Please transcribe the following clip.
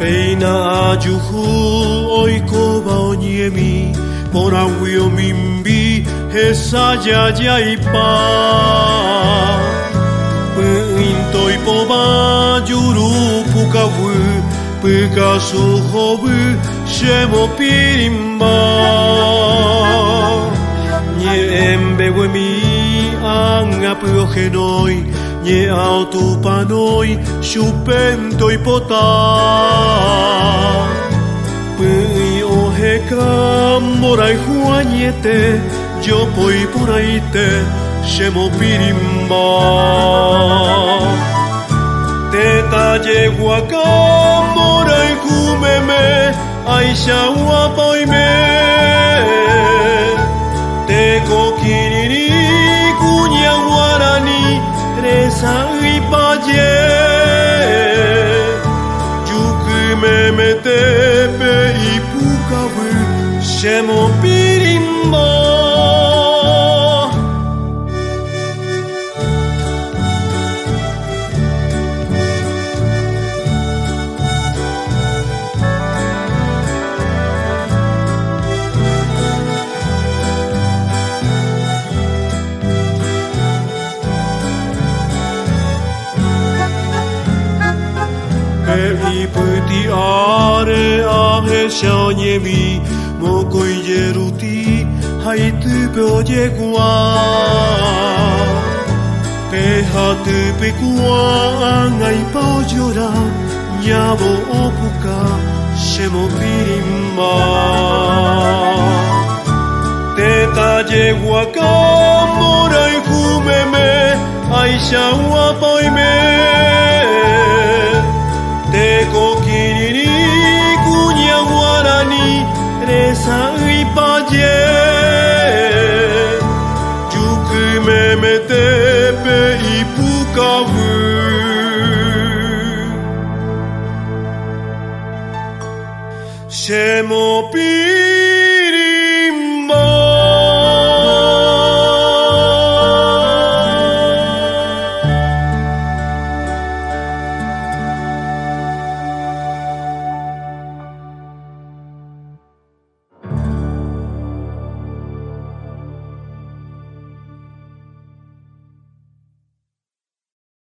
Peina juhu oiko bao niemi Porauio mimbi hesa jajaipa Puintoi poba juru pukawu Pukasu hobu shemo pirimba Nye embe wemi angapu ojenoi Nye autopanoi shupentoi pota Pui oheka morai huaniete Yo poi poraite shemo pirimba Teta yeguaka morai humeme Aisha wapoime Teko kinini kunya warani Resa ipaye Yuku meme tepe ipukawu Shemo pirimba Iputi are ahe shanyemi Mokoi yeruti haitu pe gua Pehatu pe gua angai pao llora Nyabo opuka shemo pirimba Teta yeguaka morai humeme Aisha wapoime Teko kinini kunya warani Resa ipaye Yuku meme tepe ipukawu Shemo pi